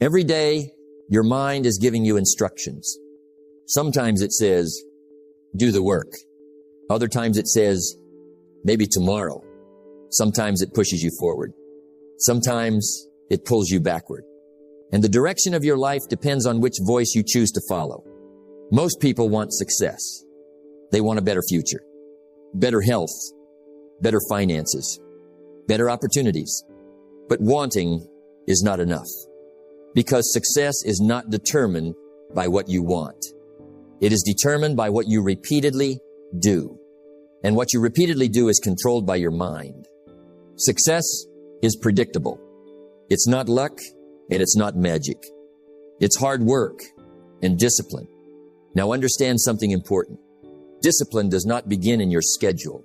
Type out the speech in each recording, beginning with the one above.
Every day, your mind is giving you instructions. Sometimes it says, do the work. Other times it says, maybe tomorrow. Sometimes it pushes you forward. Sometimes it pulls you backward. And the direction of your life depends on which voice you choose to follow. Most people want success. They want a better future, better health, better finances, better opportunities. But wanting is not enough, because success is not determined by what you want. It is determined by what you repeatedly do. And what you repeatedly do is controlled by your mind. Success is predictable. It's not luck and it's not magic. It's hard work and discipline. Now understand something important. Discipline does not begin in your schedule.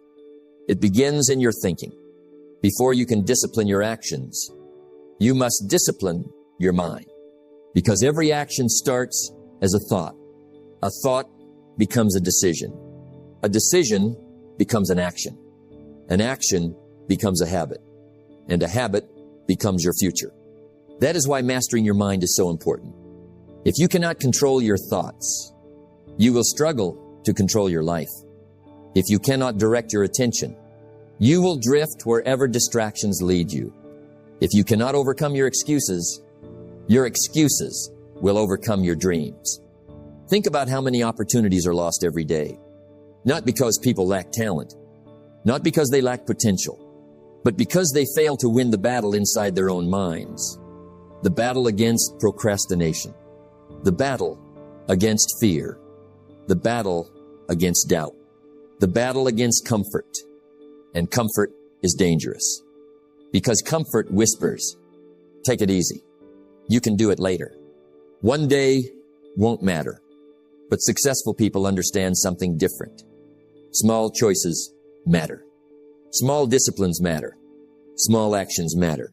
It begins in your thinking. Before you can discipline your actions, you must discipline your mind. Because every action starts as a thought. A thought becomes a decision. A decision becomes an action. An action becomes a habit. And a habit becomes your future. That is why mastering your mind is so important. If you cannot control your thoughts, you will struggle to control your life. If you cannot direct your attention, you will drift wherever distractions lead you. If you cannot overcome your excuses will overcome your dreams. Think about how many opportunities are lost every day. Not because people lack talent, not because they lack potential, but because they fail to win the battle inside their own minds. The battle against procrastination, the battle against fear, the battle against doubt, the battle against comfort. And comfort is dangerous, because comfort whispers, take it easy. You can do it later. One day won't matter. But successful people understand something different. Small choices matter. Small disciplines matter. Small actions matter.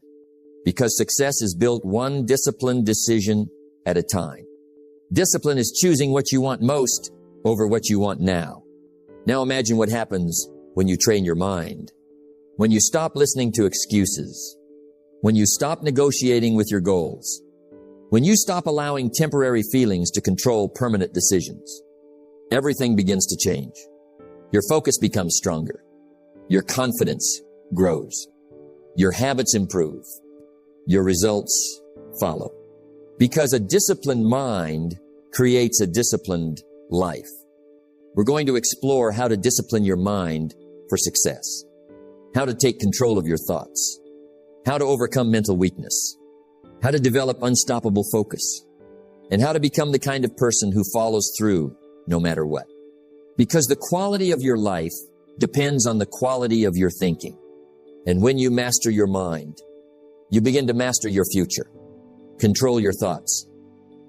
Because success is built one disciplined decision at a time. Discipline is choosing what you want most over what you want now. Now imagine what happens when you train your mind. When you stop listening to excuses. When you stop negotiating with your goals. When you stop allowing temporary feelings to control permanent decisions. Everything begins to change. Your focus becomes stronger. Your confidence grows. Your habits improve. Your results follow. Because a disciplined mind creates a disciplined life. We're going to explore how to discipline your mind for success. How to take control of your thoughts. How to overcome mental weakness. How to develop unstoppable focus. And how to become the kind of person who follows through no matter what. Because the quality of your life depends on the quality of your thinking. And when you master your mind, you begin to master your future. Control your thoughts.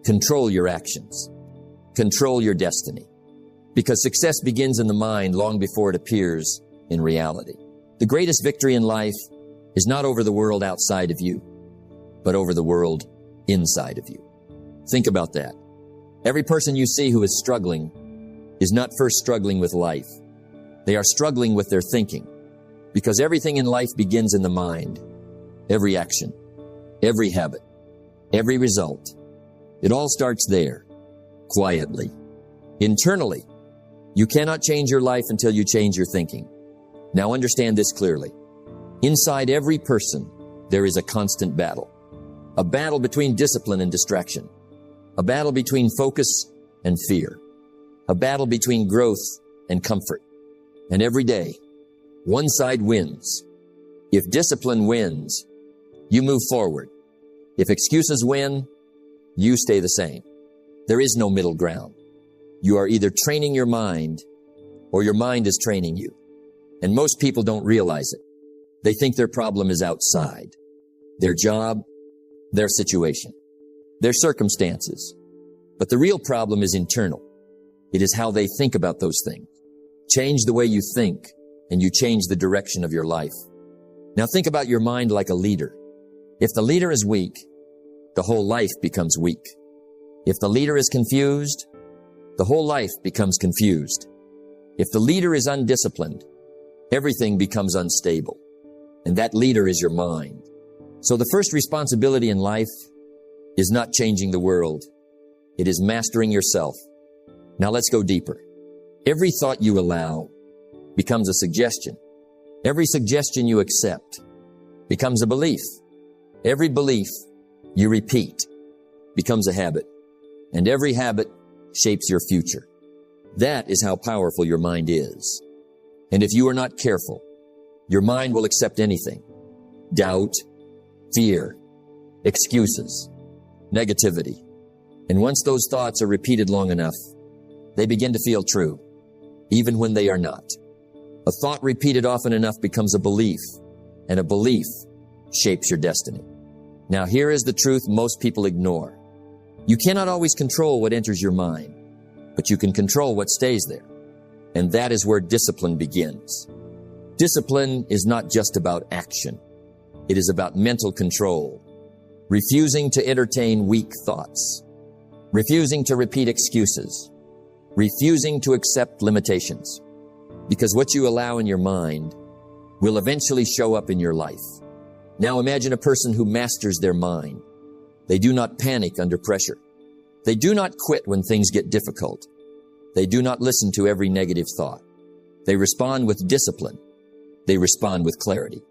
Control your actions. Control your destiny. Because success begins in the mind long before it appears in reality. The greatest victory in life is not over the world outside of you, but over the world inside of you. Think about that. Every person you see who is struggling is not first struggling with life. They are struggling with their thinking, because everything in life begins in the mind. Every action, every habit, every result, it all starts there, quietly, internally. You cannot change your life until you change your thinking. Now understand this clearly. Inside every person, there is a constant battle. A battle between discipline and distraction. A battle between focus and fear. A battle between growth and comfort. And every day, one side wins. If discipline wins, you move forward. If excuses win, you stay the same. There is no middle ground. You are either training your mind or your mind is training you. And most people don't realize it. They think their problem is outside. Their job, their situation, their circumstances. But the real problem is internal. It is how they think about those things. Change the way you think, and you change the direction of your life. Now think about your mind like a leader. If the leader is weak, the whole life becomes weak. If the leader is confused, the whole life becomes confused. If the leader is undisciplined, everything becomes unstable. And that leader is your mind. So the first responsibility in life is not changing the world. It is mastering yourself. Now let's go deeper. Every thought you allow becomes a suggestion. Every suggestion you accept becomes a belief. Every belief you repeat becomes a habit. And every habit shapes your future. That is how powerful your mind is. And if you are not careful, your mind will accept anything. Doubt, fear, excuses, negativity. And once those thoughts are repeated long enough, they begin to feel true, even when they are not. A thought repeated often enough becomes a belief, and a belief shapes your destiny. Now here is the truth most people ignore. You cannot always control what enters your mind, but you can control what stays there. And that is where discipline begins. Discipline is not just about action. It is about mental control, refusing to entertain weak thoughts, refusing to repeat excuses, refusing to accept limitations. Because what you allow in your mind will eventually show up in your life. Now imagine a person who masters their mind. They do not panic under pressure. They do not quit when things get difficult. They do not listen to every negative thought. They respond with discipline. They respond with clarity.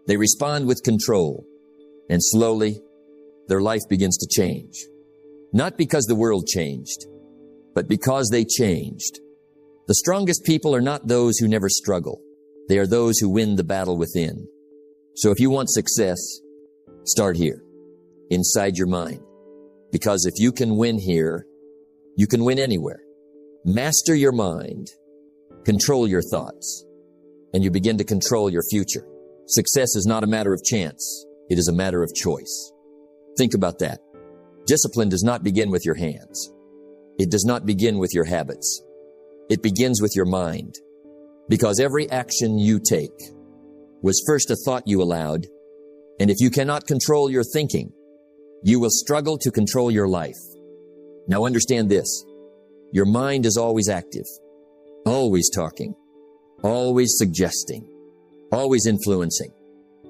They respond with control. And slowly, their life begins to change. Not because the world changed, but because they changed. The strongest people are not those who never struggle. They are those who win the battle within. So if you want success, start here, inside your mind. Because if you can win here, you can win anywhere. Master your mind, control your thoughts, and you begin to control your future. Success is not a matter of chance. It is a matter of choice. Think about that. Discipline does not begin with your hands. It does not begin with your habits. It begins with your mind. Because every action you take was first a thought you allowed, and if you cannot control your thinking, you will struggle to control your life. Now understand this. Your mind is always active, always talking, always suggesting, always influencing.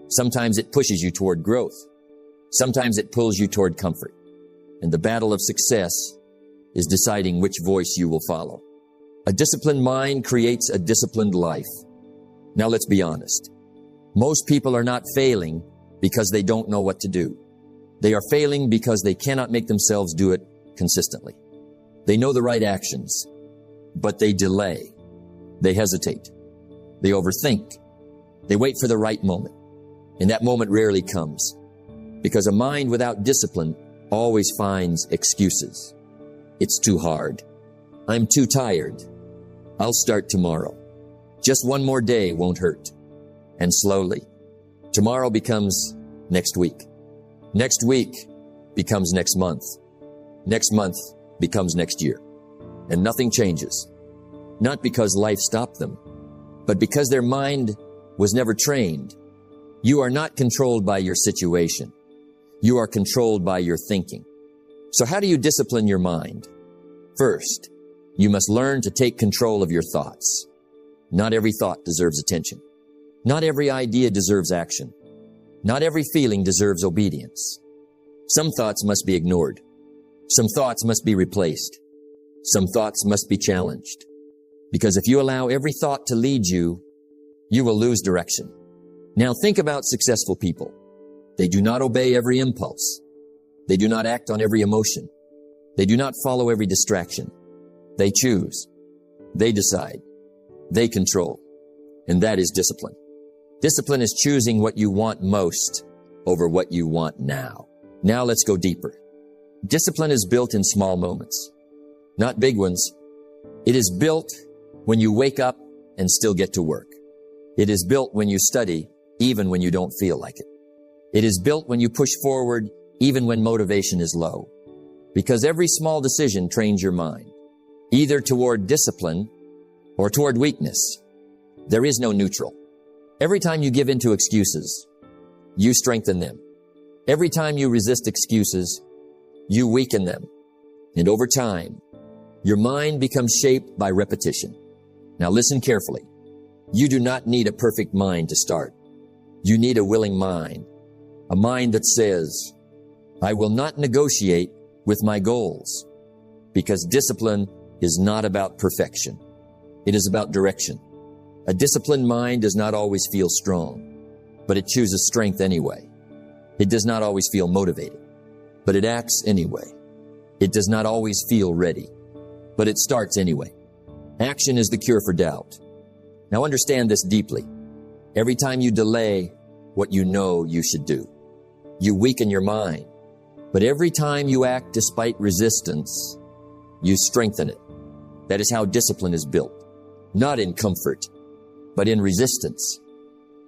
Sometimes it pushes you toward growth. Sometimes it pulls you toward comfort. And the battle of success is deciding which voice you will follow. A disciplined mind creates a disciplined life. Now let's be honest. Most people are not failing because they don't know what to do. They are failing because they cannot make themselves do it consistently. They know the right actions, but they delay. They hesitate. They overthink. They wait for the right moment. And that moment rarely comes because a mind without discipline always finds excuses. It's too hard. I'm too tired. I'll start tomorrow. Just one more day won't hurt. And slowly, tomorrow becomes next week. Next week becomes next month. Next month becomes next year. And nothing changes. Not because life stopped them, but because their mind was never trained. You are not controlled by your situation. You are controlled by your thinking. So how do you discipline your mind? First, you must learn to take control of your thoughts. Not every thought deserves attention. Not every idea deserves action. Not every feeling deserves obedience. Some thoughts must be ignored. Some thoughts must be replaced. Some thoughts must be challenged. Because if you allow every thought to lead you, you will lose direction. Now think about successful people. They do not obey every impulse. They do not act on every emotion. They do not follow every distraction. They choose. They decide. They control. And that is discipline. Discipline is choosing what you want most over what you want now. Now let's go deeper. Discipline is built in small moments, not big ones. It is built when you wake up and still get to work. It is built when you study, even when you don't feel like it. It is built when you push forward, even when motivation is low. Because every small decision trains your mind, either toward discipline or toward weakness. There is no neutral. Every time you give in to excuses, you strengthen them. Every time you resist excuses, you weaken them. And over time, your mind becomes shaped by repetition. Now listen carefully. You do not need a perfect mind to start. You need a willing mind, a mind that says, I will not negotiate with my goals, because discipline is not about perfection. It is about direction. A disciplined mind does not always feel strong, but it chooses strength anyway. It does not always feel motivated, but it acts anyway. It does not always feel ready, but it starts anyway. Action is the cure for doubt. Now understand this deeply. Every time you delay what you know you should do, you weaken your mind. But every time you act despite resistance, you strengthen it. That is how discipline is built. Not in comfort, but in resistance.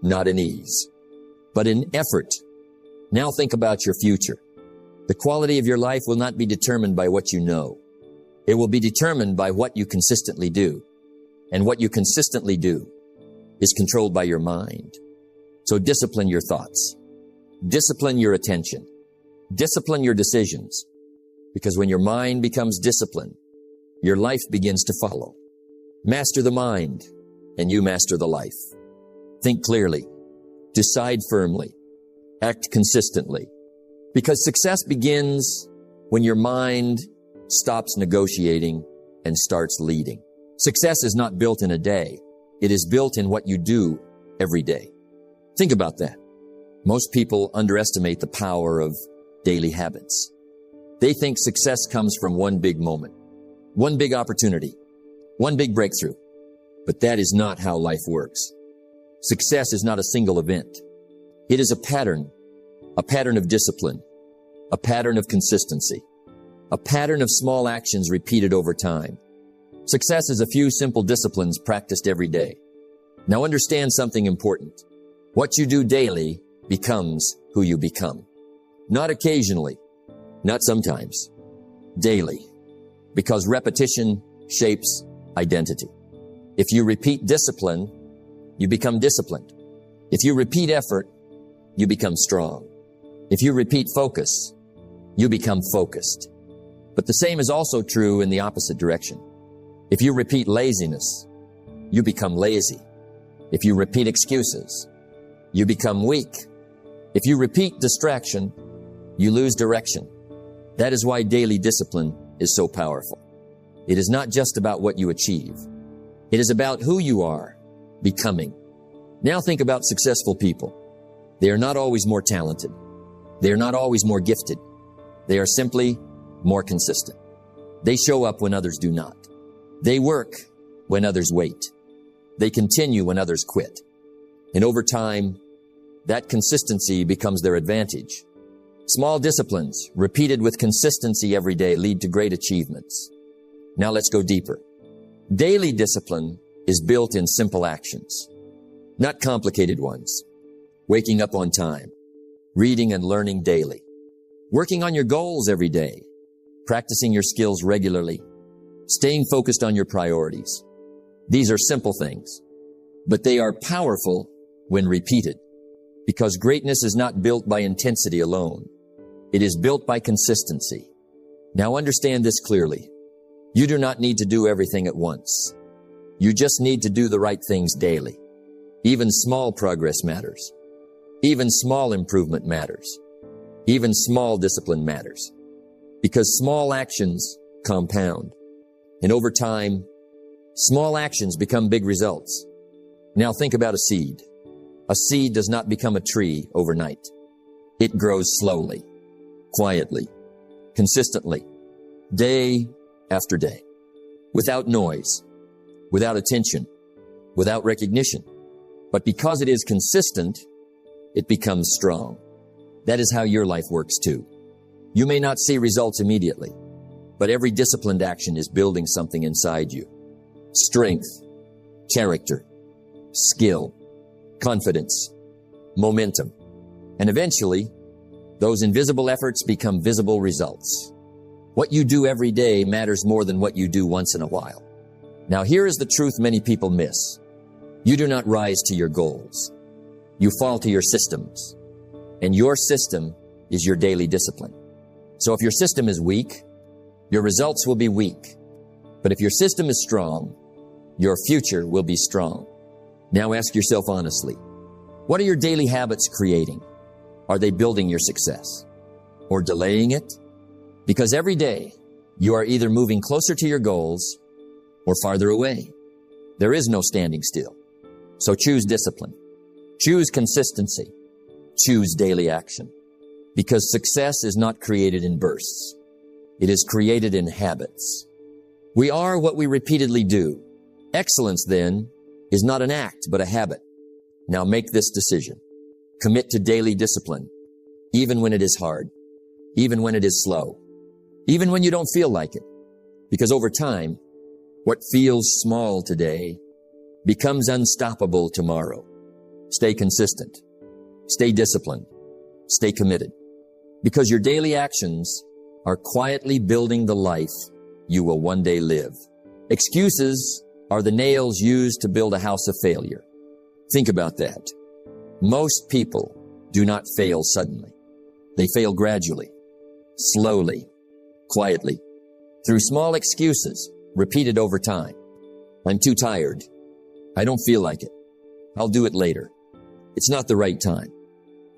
Not in ease, but in effort. Now think about your future. The quality of your life will not be determined by what you know. It will be determined by what you consistently do. And what you consistently do is controlled by your mind. So discipline your thoughts. Discipline your attention. Discipline your decisions. Because when your mind becomes disciplined, your life begins to follow. Master the mind, and you master the life. Think clearly. Decide firmly. Act consistently. Because success begins when your mind stops negotiating and starts leading. Success is not built in a day. It is built in what you do every day. Think about that. Most people underestimate the power of daily habits. They think success comes from one big moment, one big opportunity, one big breakthrough. But that is not how life works. Success is not a single event. It is a pattern of discipline, a pattern of consistency, a pattern of small actions repeated over time. Success is a few simple disciplines practiced every day. Now understand something important. What you do daily becomes who you become. Not occasionally, not sometimes, daily, because repetition shapes identity. If you repeat discipline, you become disciplined. If you repeat effort, you become strong. If you repeat focus, you become focused. But the same is also true in the opposite direction. If you repeat laziness, you become lazy. If you repeat excuses, you become weak. If you repeat distraction, you lose direction. That is why daily discipline is so powerful. It is not just about what you achieve. It is about who you are becoming. Now think about successful people. They are not always more talented. They are not always more gifted. They are simply more consistent. They show up when others do not. They work when others wait. They continue when others quit. And over time, that consistency becomes their advantage. Small disciplines, repeated with consistency every day, lead to great achievements. Now let's go deeper. Daily discipline is built in simple actions, not complicated ones. Waking up on time, reading and learning daily, working on your goals every day, practicing your skills regularly, staying focused on your priorities. These are simple things, but they are powerful when repeated, because greatness is not built by intensity alone. It is built by consistency. Now understand this clearly. You do not need to do everything at once. You just need to do the right things daily. Even small progress matters. Even small improvement matters. Even small discipline matters. Because small actions compound. And over time, small actions become big results. Now think about a seed. A seed does not become a tree overnight. It grows slowly, quietly, consistently, day after day, without noise, without attention, without recognition. But because it is consistent, it becomes strong. That is how your life works too. You may not see results immediately, but every disciplined action is building something inside you. Strength, character, skill, confidence, momentum. And eventually, those invisible efforts become visible results. What you do every day matters more than what you do once in a while. Now here is the truth many people miss. You do not rise to your goals. You fall to your systems. And your system is your daily discipline. So if your system is weak, your results will be weak. But if your system is strong, your future will be strong. Now ask yourself honestly, what are your daily habits creating? Are they building your success? or delaying it? Because every day you are either moving closer to your goals or farther away. There is no standing still. So choose discipline. Choose consistency. Choose daily action. Because success is not created in bursts. It is created in habits. We are what we repeatedly do. Excellence, then, is not an act, but a habit. Now make this decision. Commit to daily discipline, even when it is hard, even when it is slow, even when you don't feel like it. Because over time, what feels small today becomes unstoppable tomorrow. Stay consistent. Stay disciplined. Stay committed. Because your daily actions are quietly building the life you will one day live. Excuses are the nails used to build a house of failure. Think about that. Most people do not fail suddenly. They fail gradually, slowly, quietly, through small excuses repeated over time. I'm too tired. I don't feel like it. I'll do it later. It's not the right time.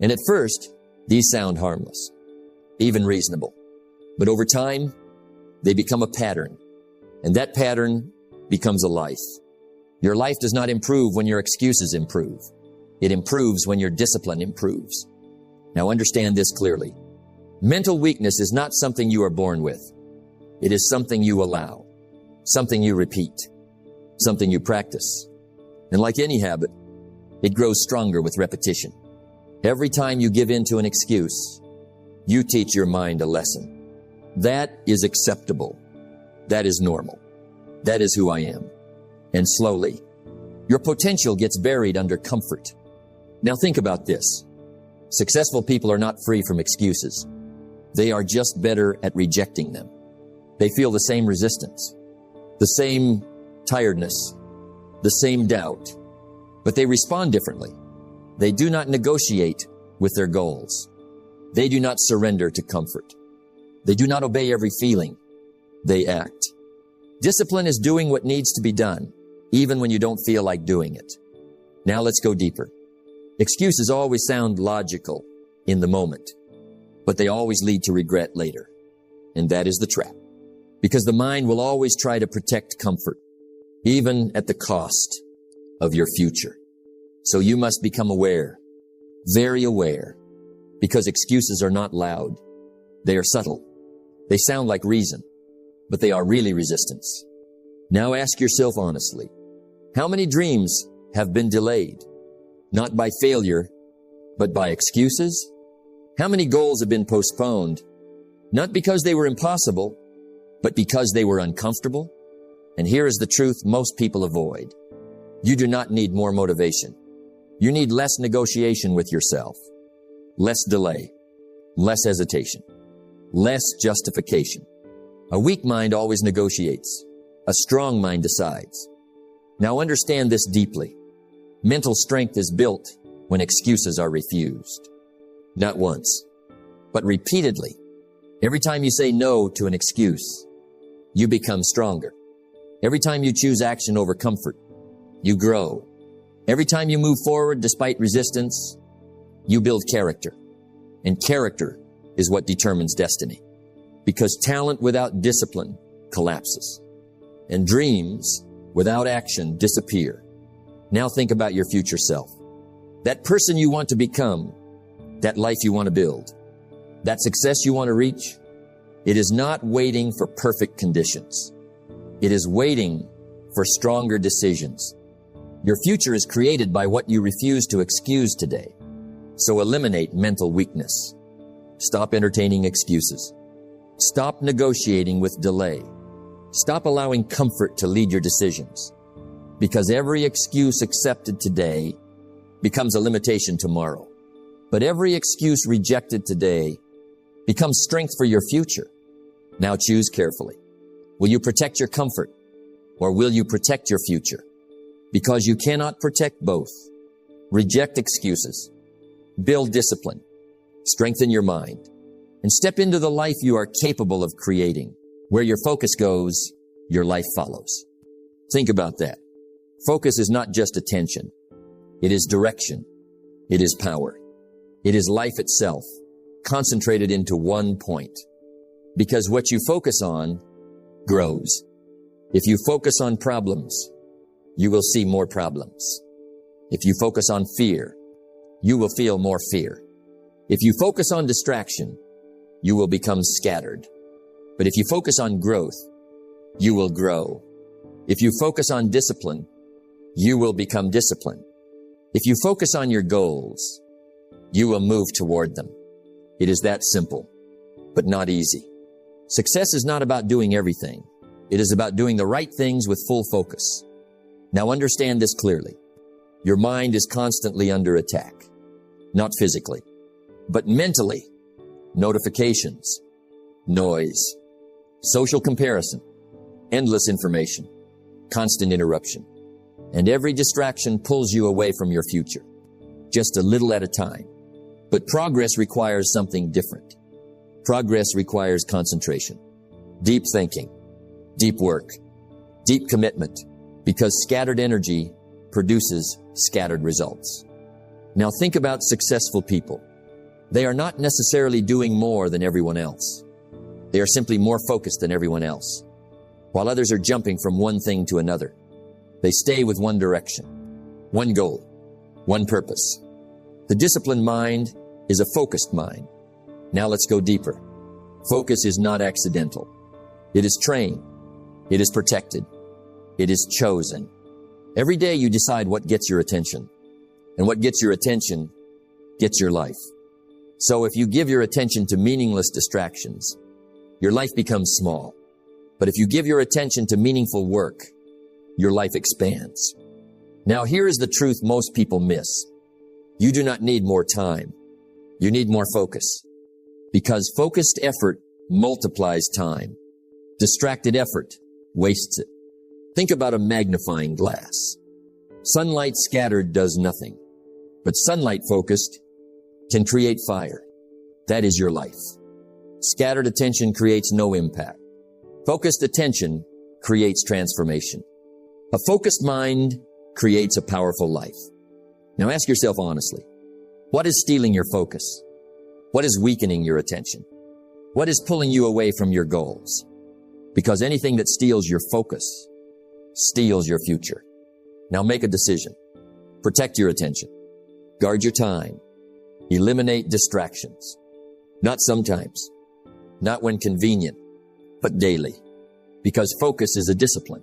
And at first, these sound harmless, even reasonable. But over time, they become a pattern. And that pattern becomes a life. Your life does not improve when your excuses improve. It improves when your discipline improves. Now understand this clearly. Mental weakness is not something you are born with. It is something you allow, something you repeat, something you practice. And like any habit, it grows stronger with repetition. Every time you give in to an excuse, you teach your mind a lesson. That is acceptable. That is normal. That is who I am. And slowly, your potential gets buried under comfort. Now think about this. Successful people are not free from excuses. They are just better at rejecting them. They feel the same resistance, the same tiredness, the same doubt, but they respond differently. They do not negotiate with their goals. They do not surrender to comfort. They do not obey every feeling. They act. Discipline is doing what needs to be done, even when you don't feel like doing it. Now let's go deeper. Excuses always sound logical in the moment, but they always lead to regret later. And that is the trap. Because the mind will always try to protect comfort, even at the cost of your future. So you must become aware, very aware, because excuses are not loud. They are subtle. They sound like reason, but they are really resistance. Now ask yourself honestly, how many dreams have been delayed? Not by failure, but by excuses? How many goals have been postponed? Not because they were impossible, but because they were uncomfortable? And here is the truth most people avoid. You do not need more motivation. You need less negotiation with yourself, less delay, less hesitation, less justification. A weak mind always negotiates. A strong mind decides. Now understand this deeply. Mental strength is built when excuses are refused. Not once, but repeatedly. Every time you say no to an excuse, you become stronger. Every time you choose action over comfort, you grow. Every time you move forward despite resistance, you build character. And character is what determines destiny. Because talent without discipline collapses. And dreams without action disappear. Now think about your future self. That person you want to become, that life you want to build, that success you want to reach. It is not waiting for perfect conditions. It is waiting for stronger decisions. Your future is created by what you refuse to excuse today. So eliminate mental weakness. Stop entertaining excuses. Stop negotiating with delay. Stop allowing comfort to lead your decisions. Because every excuse accepted today becomes a limitation tomorrow. But every excuse rejected today becomes strength for your future. Now choose carefully. Will you protect your comfort, or will you protect your future? Because you cannot protect both. Reject excuses. Build discipline. Strengthen your mind. And step into the life you are capable of creating. Where your focus goes, your life follows. Think about that. Focus is not just attention. It is direction. It is power. It is life itself. concentrated into one point. Because what you focus on grows. If you focus on problems, you will see more problems. If you focus on fear, you will feel more fear. If you focus on distraction, you will become scattered. But if you focus on growth, you will grow. If you focus on discipline, you will become disciplined. If you focus on your goals, you will move toward them. It is that simple, but not easy. Success is not about doing everything. It is about doing the right things with full focus. Now understand this clearly. Your mind is constantly under attack, not physically, but mentally. Notifications, noise, social comparison, endless information, constant interruption, and every distraction pulls you away from your future, just a little at a time. But progress requires something different. Progress requires concentration, deep thinking, deep work, deep commitment, because scattered energy produces scattered results. Now think about successful people. They are not necessarily doing more than everyone else. They are simply more focused than everyone else. While others are jumping from one thing to another, they stay with one direction, one goal, one purpose. The disciplined mind is a focused mind. Now let's go deeper. Focus is not accidental. It is trained. It is protected. It is chosen. Every day you decide what gets your attention, and what gets your attention gets your life. So if you give your attention to meaningless distractions, your life becomes small. But if you give your attention to meaningful work, your life expands. Now here is the truth most people miss. You do not need more time. You need more focus. Because focused effort multiplies time. Distracted effort wastes it. Think about a magnifying glass. Sunlight scattered does nothing, but sunlight focused can create fire. That is your life. Scattered attention creates no impact. Focused attention creates transformation. A focused mind creates a powerful life. Now ask yourself honestly, what is stealing your focus? What is weakening your attention? What is pulling you away from your goals? Because anything that steals your focus steals your future. Now make a decision. Protect your attention. Guard your time. Eliminate distractions. Not sometimes, not when convenient, but daily. Because focus is a discipline,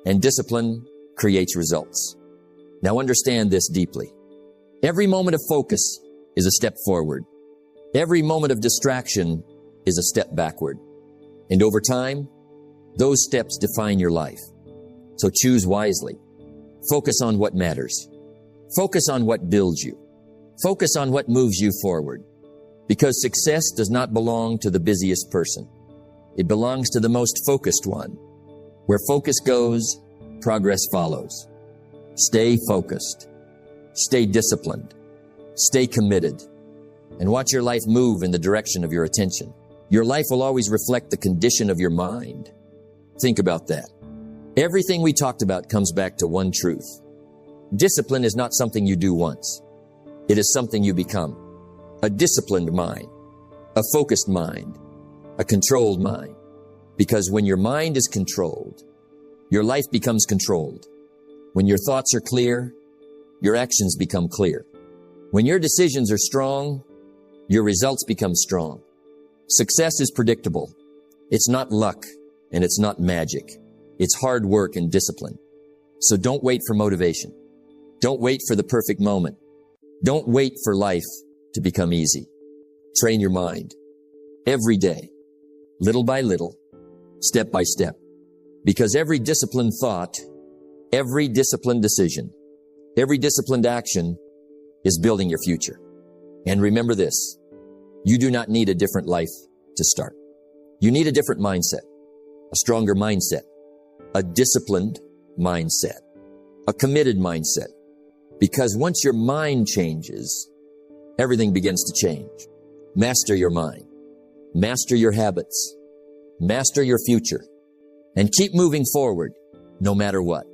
and discipline creates results. Now understand this deeply. Every moment of focus is a step forward. Every moment of distraction is a step backward. And over time, those steps define your life. So choose wisely. Focus on what matters. Focus on what builds you. Focus on what moves you forward. Because success does not belong to the busiest person. It belongs to the most focused one. Where focus goes, progress follows. Stay focused. Stay disciplined. Stay committed. And watch your life move in the direction of your attention. Your life will always reflect the condition of your mind. Think about that. Everything we talked about comes back to one truth. Discipline is not something you do once. It is something you become. A disciplined mind, a focused mind, a controlled mind. Because when your mind is controlled, your life becomes controlled. When your thoughts are clear, your actions become clear. When your decisions are strong, your results become strong. Success is predictable. It's not luck and it's not magic. It's hard work and discipline. So don't wait for motivation. Don't wait for the perfect moment. Don't wait for life to become easy. Train your mind every day, little by little, step by step. Because every disciplined thought, every disciplined decision, every disciplined action is building your future. And remember this, you do not need a different life to start. You need a different mindset, a stronger mindset, a disciplined mindset, a committed mindset. Because once your mind changes, everything begins to change. Master your mind. Master your habits. Master your future. And keep moving forward no matter what.